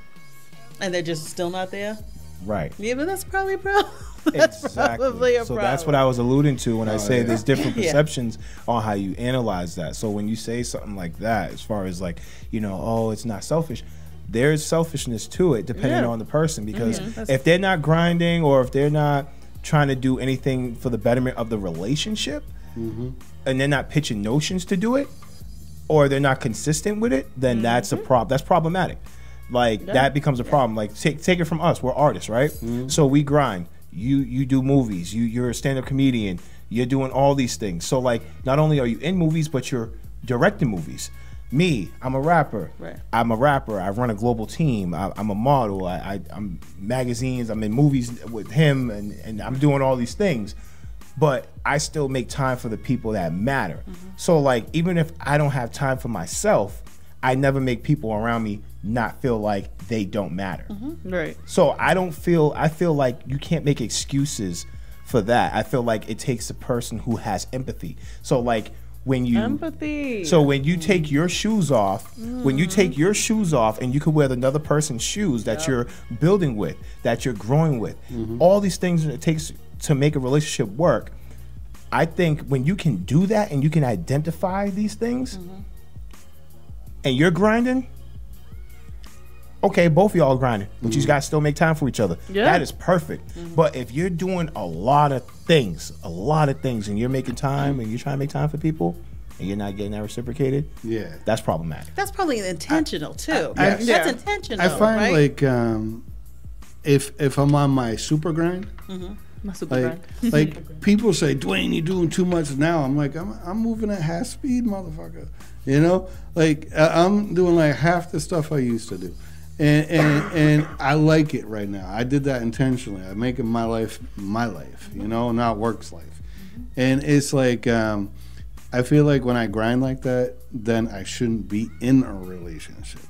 And they're just still not there? Right. Yeah, but that's probably a problem. That's probably a so problem. that's what I was alluding to when I say there's different Yeah. perceptions on how you analyze that. So when you say something like that, as far as like, you know, oh, it's not selfish, there's selfishness to it depending on the person, because if they're not grinding, or if they're not trying to do anything for the betterment of the relationship, and they're not pitching notions to do it, or they're not consistent with it, then that's a problem. That's problematic. Like that becomes a problem. Like take it from us. We're artists, right? So we grind. You do movies. You're a stand-up comedian. You're doing all these things. So like, not only are you in movies, but you're directing movies. Me, I'm a rapper. Right. I'm a rapper. I run a global team. I'm a model. I'm magazines. I'm in movies with him, and I'm doing all these things. But I still make time for the people that matter. So like, even if I don't have time for myself, I never make people around me not feel like they don't matter. Right. So I feel like you can't make excuses for that. I feel like it takes a person who has empathy. So like when you take your shoes off, when you take your shoes off and you can wear another person's shoes that you're building with, that you're growing with, all these things that it takes to make a relationship work. I think when you can do that and you can identify these things, and you're grinding, okay, both of y'all are grinding, but you guys still make time for each other. Yeah. That is perfect. But if you're doing a lot of things, and you're making time, and you're trying to make time for people, and you're not getting that reciprocated, that's problematic. That's probably intentional too. Yes. That's intentional. I find right? like if I'm on my super grind, My super grind. like people say, Dwayne, you're doing too much now. I'm like, I'm moving at half speed, motherfucker. You know, like I'm doing like half the stuff I used to do, and I like it right now. I did that intentionally. I'm making my life, you know, not work's life. And it's like I feel like when I grind like that, then I shouldn't be in a relationship.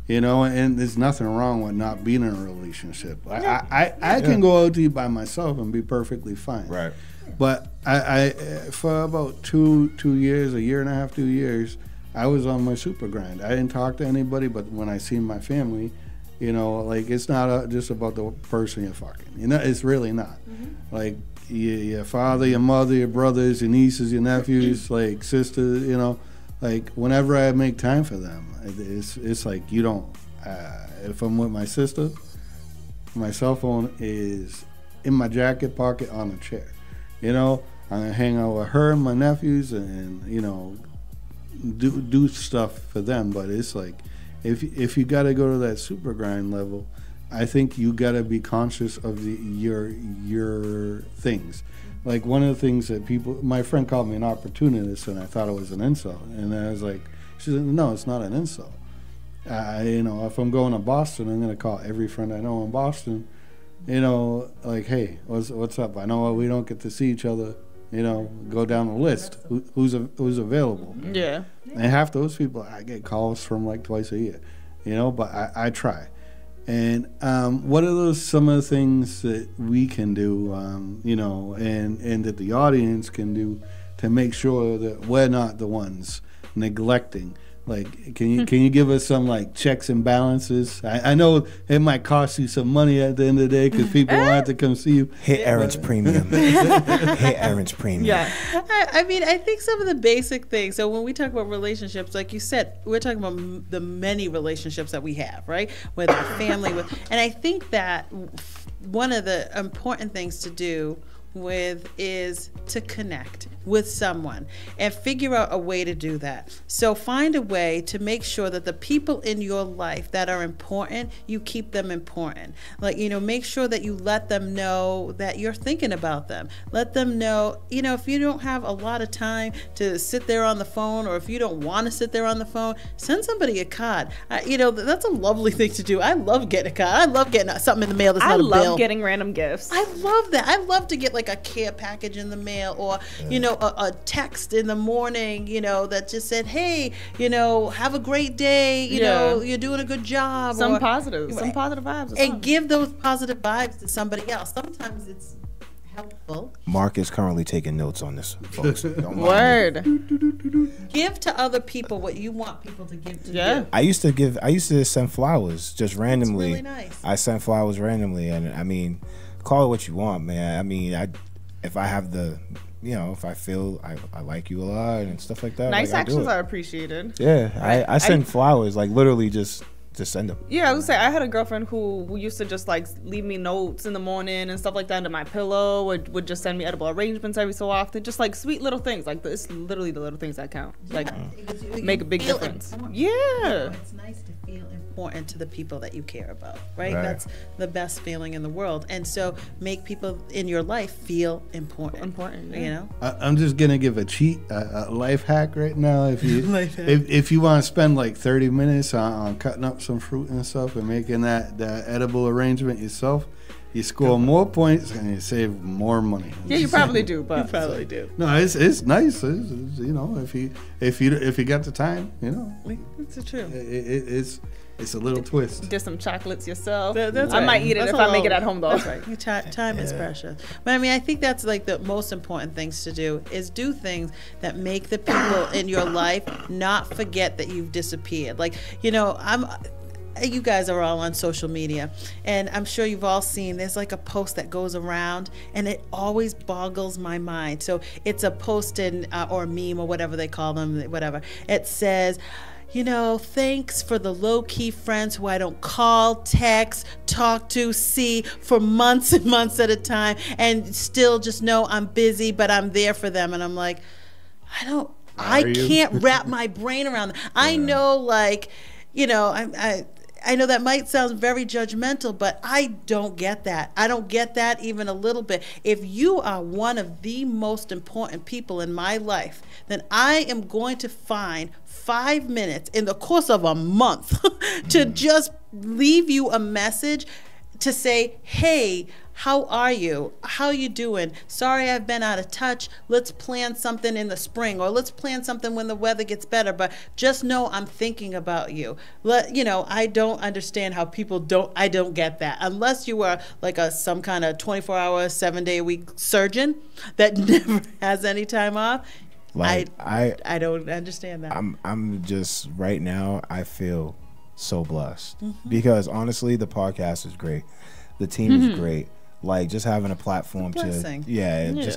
You know, and there's nothing wrong with not being in a relationship. I can go out to eat by myself and be perfectly fine. Right. But I for about 2 years, a year and a half, 2 years, I was on my super grind. I didn't talk to anybody, but when I seen my family, you know, like it's not just about the person you're fucking. You know, it's really not. Like your father, your mother, your brothers, your nieces, your nephews, like sisters, you know, like whenever I make time for them, it's like you don't. If I'm with my sister, my cell phone is in my jacket pocket on a chair. You know, I'm gonna hang out with her and my nephews, and you know, do stuff for them. But it's like, if you got to go to that super grind level, I think you got to be conscious of your things. Like one of the things that my friend called me an opportunist, and I thought it was an insult. And I was like, she said, no, it's not an insult. You know, if I'm going to Boston, I'm gonna call every friend I know in Boston. You know, like, hey, what's up? I know we don't get to see each other. You know, go down the list. Who's available? Yeah. And half those people, I get calls from like twice a year. You know, but I try. And what are some of the things that we can do, you know, and that the audience can do to make sure that we're not the ones neglecting? Like, can you give us some like checks and balances? I know it might cost you some money at the end of the day because people want to come see you. Hit Aaron's premium. Hit Aaron's premium. Yeah. I mean, I think some of the basic things. So when we talk about relationships, like you said, we're talking about the many relationships that we have, right? With our family, and I think that one of the important things to do is to connect with someone and figure out a way to do that. So find a way to make sure that the people in your life that are important, you keep them important. Like, you know, make sure that you let them know that you're thinking about them. Let them know, you know, if you don't have a lot of time to sit there on the phone, or if you don't want to sit there on the phone, send somebody a card. You know, that's a lovely thing to do. I love getting a card. I love getting something in the mail that's not a bill. I love getting random gifts. I love that. I love to get like a care package in the mail, or you know, a text in the morning, you know, that just said, hey, you know, have a great day, you know, you're doing a good job. Some positive vibes. And give those positive vibes to somebody else. Sometimes it's helpful. Mark is currently taking notes on this, folks. Word. Give to other people what you want people to give to you. I used to send flowers just randomly. That's really nice. I sent flowers randomly, and I mean, call it what you want, man. I mean, if I have the, you know, if I feel I like you a lot and stuff like that. Nice like, actions are appreciated. Yeah, I send flowers, like literally just send them. Yeah, I was gonna say, I had a girlfriend who used to just like leave me notes in the morning and stuff like that under my pillow, or would just send me edible arrangements every so often. Just like sweet little things. Like, it's literally the little things that count. Like, make a big difference. Yeah. It's nice to feel important to the people that you care about, right? That's the best feeling in the world. And so make people in your life feel important. You know? I'm just going to give a life hack right now. If you want to spend like 30 minutes on cutting up some fruit and stuff and making that edible arrangement yourself, you score more points and you save more money. Yeah, you probably do, but you probably do. No, it's nice. It's, you know, if you got the time, you know, It's true. It's a little twist. Get some chocolates yourself. That's I right. might eat it That's if a I make it little- at home, though. That's right. Time is precious. But I mean, I think that's like the most important things to do is do things that make the people in your life not forget that you've disappeared. Like, you know, you guys are all on social media, and I'm sure you've all seen there's like a post that goes around, and it always boggles my mind. So it's a post or a meme or whatever they call them, whatever. It says, you know, thanks for the low-key friends who I don't call, text, talk to, see for months and months at a time, and still just know I'm busy, but I'm there for them. And I'm like, I can't wrap my brain around that. I know, like, you know, I know that might sound very judgmental, but I don't get that. I don't get that even a little bit. If you are one of the most important people in my life, then I am going to find 5 minutes in the course of a month to just leave you a message to say, hey, how are you? How are you doing? Sorry I've been out of touch. Let's plan something in the spring, or let's plan something when the weather gets better, but just know I'm thinking about you. You know, I don't understand how people I don't get that. Unless you are like some kind of 24-hour, 7-day-a-week surgeon that never has any time off. Like, I don't understand that. I'm just, right now, I feel so blessed because honestly, the podcast is great. The team is great. Like, just having a platform just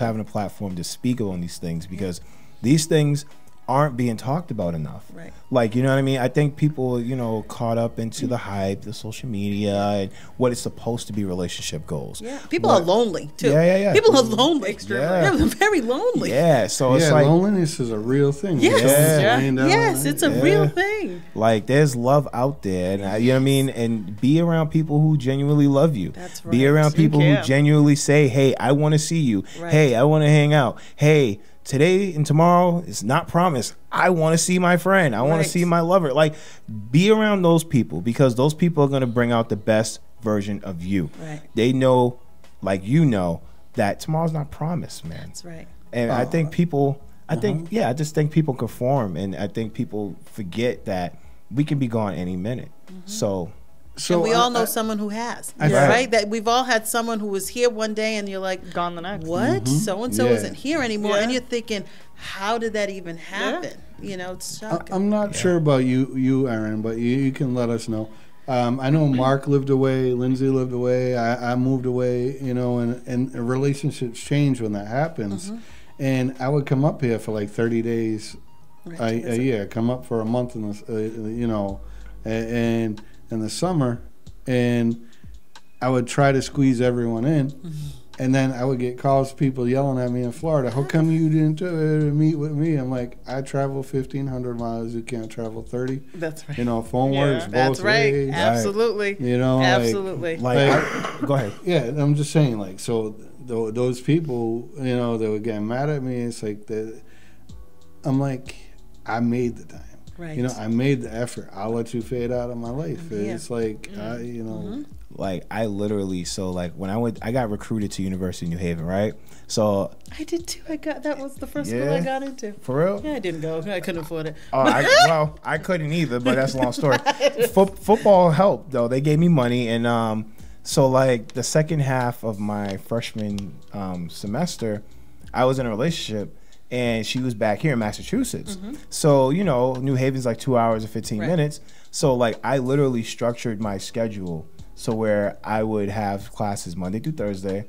having a platform to speak on these things, because these things aren't being talked about enough. Right. Like, you know what I mean? I think people, you know, caught up into the hype, the social media, and what it's supposed to be relationship goals. Yeah. People are lonely, too. Yeah. People are lonely. Extremely. Yeah, they're very lonely. Yeah, so it's like, loneliness is a real thing. Yes, it's a real thing. Like, there's love out there, and you know what I mean? And be around people who genuinely love you. That's right. Be around people who genuinely say, hey, I want to see you. Right. Hey, I want to hang out. Hey, today and tomorrow is not promised. I want to see my friend. I want to see my lover. Like, be around those people, because those people are going to bring out the best version of you. Right. They know, like, you know, that tomorrow's not promised, man. That's right. And I think people, I just think people conform, and I think people forget that we can be gone any minute. So So and we all know someone who has, right? That we've all had someone who was here one day and you're like, gone the next. What? So and so isn't here anymore, Yeah. and you're thinking, how did that even happen? You know, it's shocking. I'm not sure about you, Aaron, but you can let us know. I know Mark lived away, Lindsay lived away, I moved away, you know, and relationships change when that happens. And I would come up here for like 30 days a year, come up for a month in the, you know, and in the summer, and I would try to squeeze everyone in. And then I would get calls, people yelling at me in Florida, how come you didn't meet with me? I'm like, I travel 1,500 miles. You can't travel 30. That's right. You know, phone works both That's right. ways. Absolutely. You know, absolutely. Go ahead. Yeah, I'm just saying, like, so those people, you know, that were getting mad at me, it's like, I'm like, I made the time. Right. You know, I made the effort. I'll let you fade out of my life. It's like, you know. Like, I literally, so like when I got recruited to University of New Haven, right? So I did too. That was the first school I got into. For real? Yeah, I didn't go. I couldn't afford it. Well, I couldn't either, but that's a long story. Football helped though. They gave me money, and so like the second half of my freshman semester, I was in a relationship. And she was back here in Massachusetts. So, you know, New Haven's like 2 hours and 15 minutes. So, like, I literally structured my schedule so where I would have classes Monday through Thursday,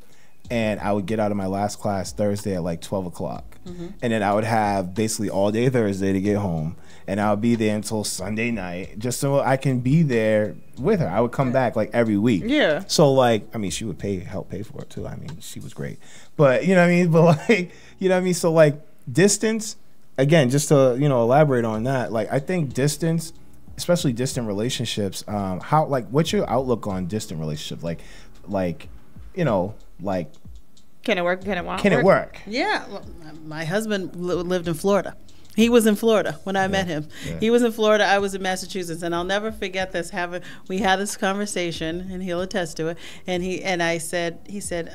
and I would get out of my last class Thursday at like 12 o'clock. And then I would have basically all day Thursday to get home. And I would be there until Sunday night just so I can be there with her. I would come back like every week. Yeah. So, like, I mean, she would help pay for it too. I mean, she was great. But, you know what I mean? But, like, you know what I mean? So, like, distance, again, just to, you know, elaborate on that, like, I think distance, especially distant relationships, how, like, what's your outlook on distant relationships? Like, you know, like, can it work? Can it work? Yeah. Well, my husband lived in Florida. He was in Florida when I met him. Yeah. He was in Florida. I was in Massachusetts, and I'll never forget this. We had this conversation, and he'll attest to it. And he said,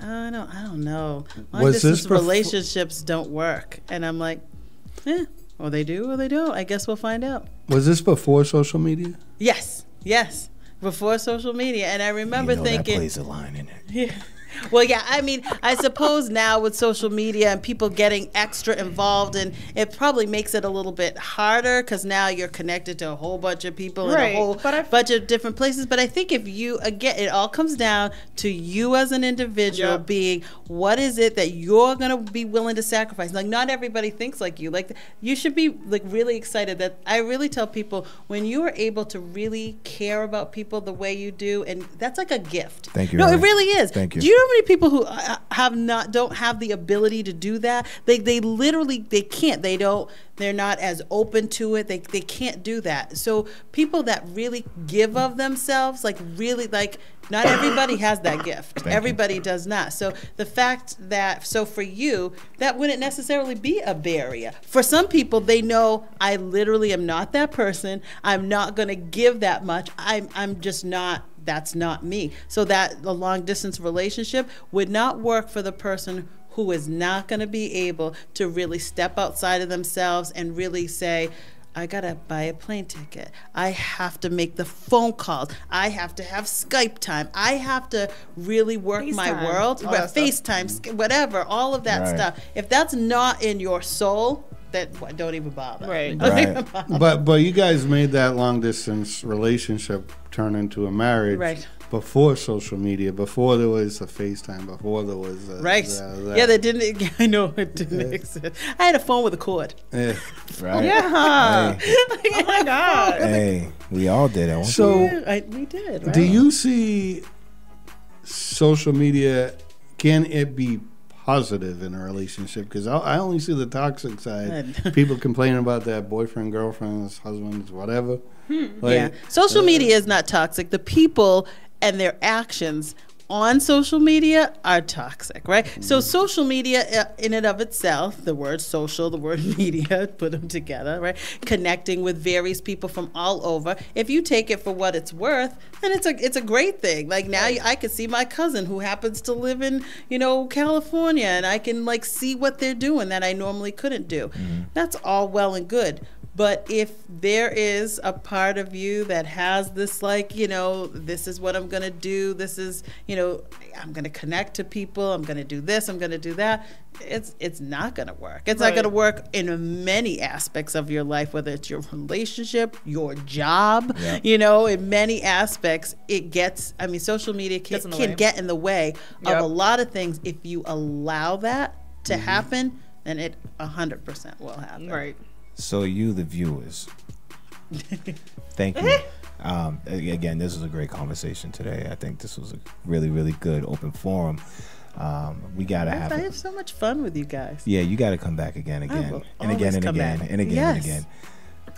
I don't know. Long distance relationships don't work. And I'm like, or they do, or they don't. I guess we'll find out. Was this before social media? Yes, before social media. And I remember thinking, that plays a line in it. Yeah. Well, yeah, I mean, I suppose now with social media and people getting extra involved, and it probably makes it a little bit harder because now you're connected to a whole bunch of people in a whole bunch of different places. But I think if you, again, it all comes down to you as an individual being, what is it that you're going to be willing to sacrifice? Like, not everybody thinks like you. Like, you should be, like, really excited. That I really tell people, when you are able to really care about people the way you do, and that's like a gift. Thank you. No, it really is. Thank you. Do you know how many people who don't have the ability to do that? They literally can't. They're not as open to it. They can't do that. So people that really give of themselves, like really, like, not everybody has that gift. Everybody does not. So the fact that, so for you, that wouldn't necessarily be a barrier. For some people, they know, I literally am not that person. I'm not going to give that much. I'm just not. That's not me. So that the long distance relationship would not work for the person who is not going to be able to really step outside of themselves and really say, I got to buy a plane ticket. I have to make the phone calls. I have to have Skype time. I have to really work my world. FaceTime, whatever, all of that stuff. If that's not in your soul, that don't even bother. Right. But you guys made that long distance relationship turn into a marriage before social media, before there was a FaceTime, before there was that didn't. I know it didn't exist. I had a phone with a cord. Right. Yeah. Hey. Oh my God. Hey, we all did it. So we did. Right? Do you see social media? Can it be positive in a relationship? Because I only see the toxic side. People complaining about their boyfriend, girlfriends, husbands, whatever. Social media is not toxic. The people and their actions on social media are toxic, right? So social media in and of itself, the word social, the word media, put them together, right? Connecting with various people from all over. If you take it for what it's worth, then it's a great thing. Like now I can see my cousin who happens to live in, California, and I can like see what they're doing that I normally couldn't do. That's all well and good. But if there is a part of you that has this, like, you know, this is what I'm going to do, this is, you know, I'm going to connect to people, I'm going to do this, I'm going to do that, it's not going to work. It's not going to work in many aspects of your life, whether it's your relationship, your job, you know, in many aspects. It gets, I mean, social media can get in the way of a lot of things. If you allow that to happen, then it 100% will happen. Right. So you, the viewers, thank you. Again, this was a great conversation today. I think this was a really, really good open forum. We gotta have. I have so much fun with you guys. Yeah, you gotta come back again, and again, and again, and again, and again.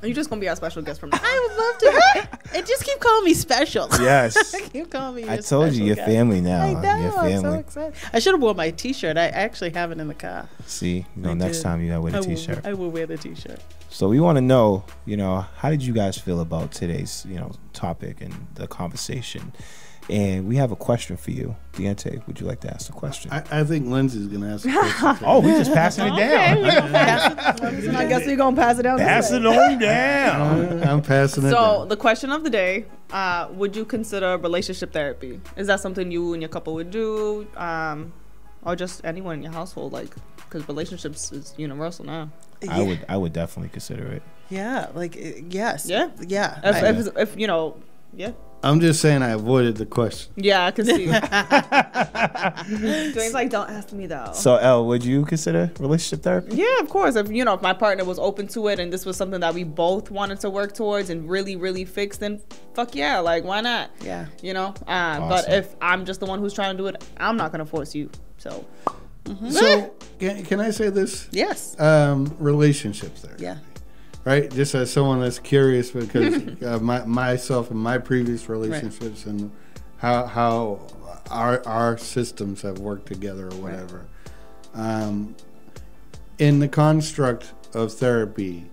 You're just gonna be our special guest from now on. I would love to. And just keep calling me special. Yes. Keep calling me. I told you, you're family now. I know. You're family. I'm so excited. I should have worn my T-shirt. I actually have it in the car. See, you know, next time you gotta wear the T-shirt. I will wear the T-shirt. So we want to know, you know, how did you guys feel about today's, you know, topic and the conversation? And we have a question for you. Deontay, would you like to ask a question? I think Lindsay's going to ask a question. Oh, we just passing it down. I guess we're gonna pass it down. Pass it on down. I'm passing it down. So the question of the day: would you consider relationship therapy? Is that something you and your couple would do, or just anyone in your household? Like, because relationships is universal now. I would definitely consider it. Yeah, like yes. Yeah. Yeah. If you know, yeah. I'm just saying I avoided the question. Yeah, I can see. Dwayne's like, don't ask me though. So, Elle, would you consider relationship therapy? Yeah, of course. If you know, if my partner was open to it and this was something that we both wanted to work towards and really, really fix, then fuck yeah, like why not? Yeah. You know. Awesome. But if I'm just the one who's trying to do it, I'm not gonna force you. So. So, can I say this? Yes. Relationships there. Yeah. Right? Just as someone that's curious, because myself and my previous relationships and how our systems have worked together or whatever. In the construct of therapy,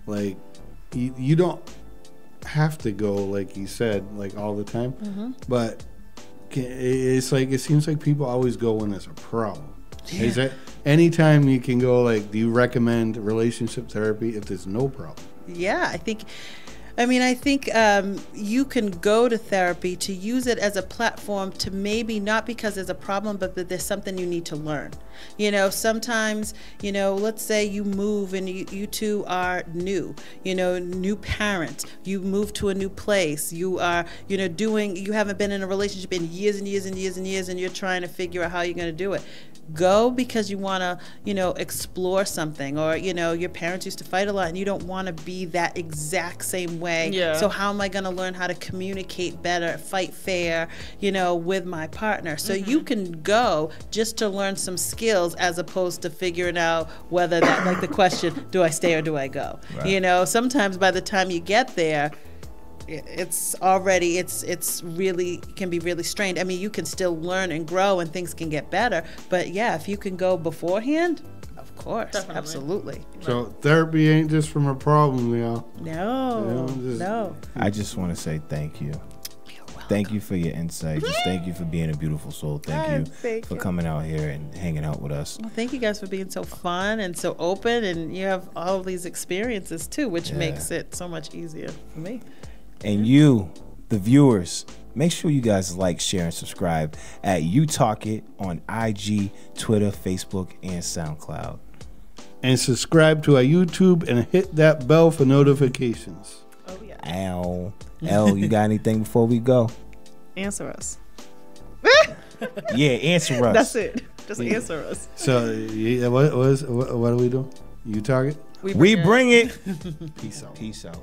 like you don't have to go, like you said, like all the time, but it's like it seems like people always go when there's a problem. Yeah. Is that anytime you can go, like, do you recommend relationship therapy if there's no problem? Yeah, I think you can go to therapy to use it as a platform to maybe not because there's a problem, but that there's something you need to learn. You know, sometimes, you know, let's say you move and you two are new, you know, new parents, you move to a new place, you are, you know, you haven't been in a relationship in years and years and years and years, and you're trying to figure out how you're going to do it. Go because you want to, you know, explore something, or, you know, your parents used to fight a lot and you don't want to be that exact same way. Yeah. So how am I going to learn how to communicate better, fight fair, you know, with my partner? So you can go just to learn some skills as opposed to figuring out whether that, like the question, do I stay or do I go? Right. You know, sometimes by the time you get there, it's really can be really strained. I mean, you can still learn and grow and things can get better, but yeah, if you can go beforehand, of course. Definitely. Absolutely. So therapy ain't just from a problem, y'all. No. I just want to say thank you. Thank you for your insight. Just thank you for being a beautiful soul. Thank you for coming out here and hanging out with us. Well, thank you guys for being so fun and so open, and you have all these experiences too, which makes it so much easier for me. And you, the viewers, make sure you guys like, share, and subscribe at You Talk It on IG, Twitter, Facebook, and SoundCloud. And subscribe to our YouTube and hit that bell for notifications. Oh, yeah. Ow. Elle, you got anything before we go? Answer us. Yeah, answer us. That's it. Just answer us. So, what do we do? You Talk It? We bring it. Peace out. Peace out.